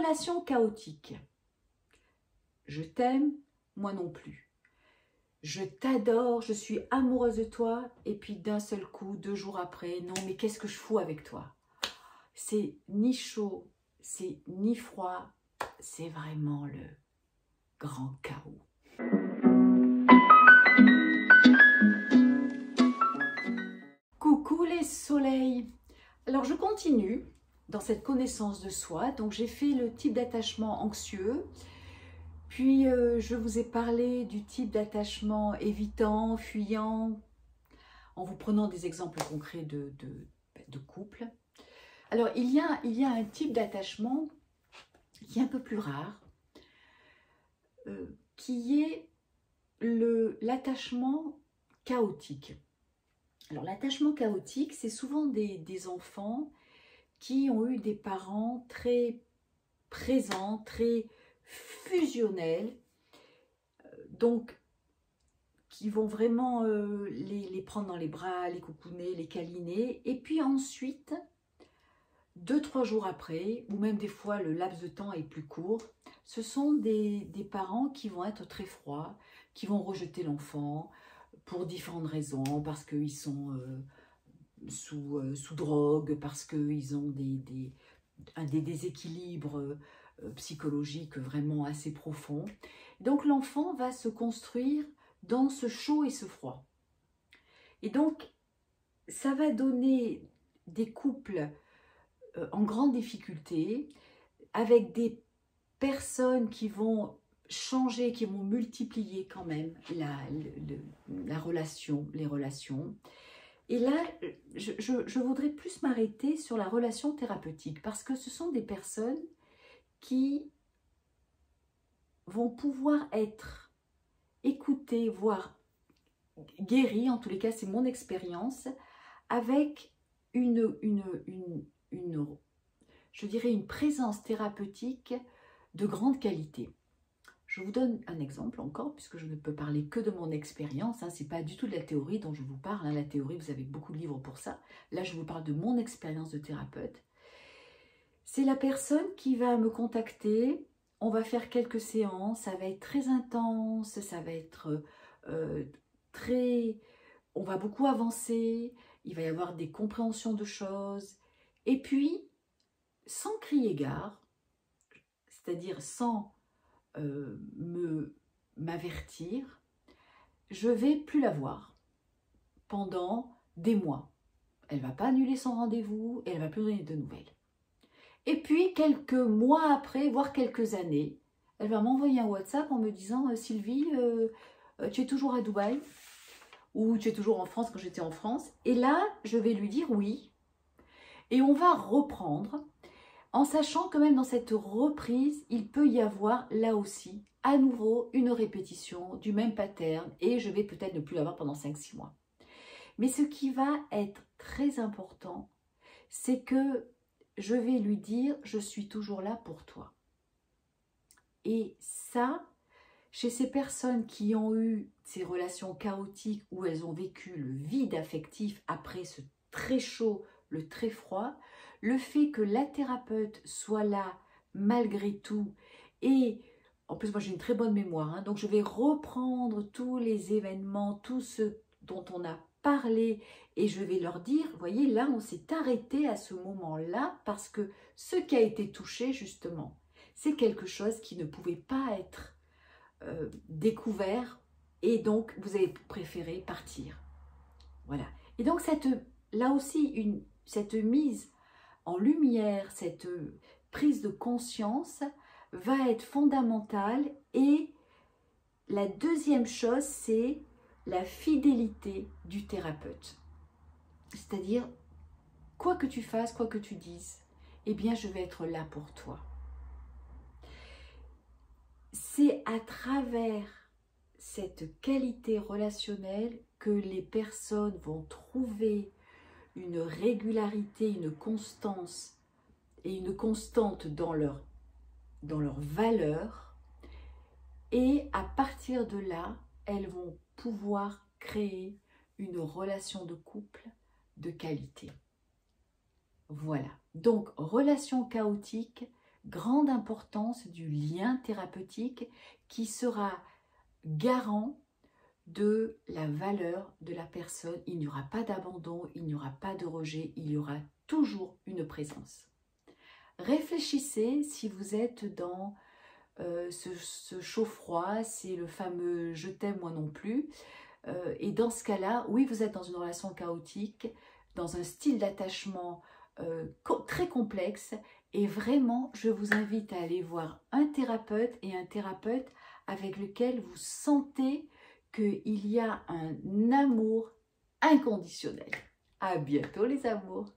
relation chaotique. Je t'aime, moi non plus. Je t'adore, je suis amoureuse de toi, et puis d'un seul coup, 2 jours après, non mais qu'est-ce que je fous avec toi? C'est ni chaud, c'est ni froid, c'est vraiment le grand chaos. Coucou les soleils! Alors je continue dans cette connaissance de soi, donc j'ai fait le type d'attachement anxieux, puis je vous ai parlé du type d'attachement évitant, fuyant, en vous prenant des exemples concrets de couple. Alors il y a un type d'attachement qui est un peu plus rare, qui est l'attachement chaotique. Alors l'attachement chaotique, c'est souvent des enfants qui ont eu des parents très présents, très fusionnels, donc qui vont vraiment les prendre dans les bras, les coucouner, les câliner, et puis ensuite, 2-3 jours après, ou même des fois le laps de temps est plus court, ce sont des parents qui vont être très froids, qui vont rejeter l'enfant pour différentes raisons, parce qu'ils sont sous drogue, parce qu'ils ont des déséquilibres psychologiques vraiment assez profonds. Donc l'enfant va se construire dans ce chaud et ce froid. Et donc, ça va donner des couples en grande difficulté, avec des personnes qui vont changer, qui vont multiplier quand même la relation, les relations. Et là, je voudrais plus m'arrêter sur la relation thérapeutique, parce que ce sont des personnes qui vont pouvoir être écoutées, voire guéries, en tous les cas c'est mon expérience, avec je dirais une présence thérapeutique de grande qualité. Je vous donne un exemple encore, puisque je ne peux parler que de mon expérience, ce n'est pas du tout de la théorie dont je vous parle, la théorie, vous avez beaucoup de livres pour ça. Là, je vous parle de mon expérience de thérapeute. C'est la personne qui va me contacter, on va faire quelques séances, ça va être très intense, ça va être on va beaucoup avancer, il va y avoir des compréhensions de choses, et puis, sans crier gare, c'est-à-dire sans m'avertir, je vais plus la voir pendant des mois. Elle ne va pas annuler son rendez-vous et elle ne va plus donner de nouvelles. Et puis, quelques mois après, voire quelques années, elle va m'envoyer un WhatsApp en me disant « Sylvie, tu es toujours à Dubaï ?» ou « Tu es toujours en France » quand j'étais en France. Et là, je vais lui dire « oui ». Et on va reprendre, en sachant que même dans cette reprise, il peut y avoir là aussi, à nouveau, une répétition du même pattern et je vais peut-être ne plus l'avoir pendant 5-6 mois. Mais ce qui va être très important, c'est que je vais lui dire « je suis toujours là pour toi ». Et ça, chez ces personnes qui ont eu ces relations chaotiques où elles ont vécu le vide affectif après ce très chaud, le très froid, le fait que la thérapeute soit là malgré tout, et en plus moi j'ai une très bonne mémoire, donc je vais reprendre tous les événements, tout ce dont on a parlé, et je vais leur dire, vous voyez, là on s'est arrêté à ce moment-là parce que ce qui a été touché justement, c'est quelque chose qui ne pouvait pas être découvert, et donc vous avez préféré partir. Voilà. Et donc là aussi, cette mise en lumière, cette prise de conscience va être fondamentale. Et la deuxième chose, c'est la fidélité du thérapeute. C'est-à-dire, quoi que tu fasses, quoi que tu dises, eh bien, je vais être là pour toi. C'est à travers cette qualité relationnelle que les personnes vont trouver une régularité, une constance et une constante dans leur valeur, et à partir de là, elles vont pouvoir créer une relation de couple de qualité. Voilà, donc relation chaotique, grande importance du lien thérapeutique qui sera garant de la valeur de la personne. Il n'y aura pas d'abandon, il n'y aura pas de rejet, il y aura toujours une présence. Réfléchissez si vous êtes dans ce chaud-froid, c'est le fameux « je t'aime moi non plus ». Et dans ce cas-là, oui, vous êtes dans une relation chaotique, dans un style d'attachement très complexe. Et vraiment, je vous invite à aller voir un thérapeute et un thérapeute avec lequel vous sentez qu'il y a un amour inconditionnel. À bientôt les amours!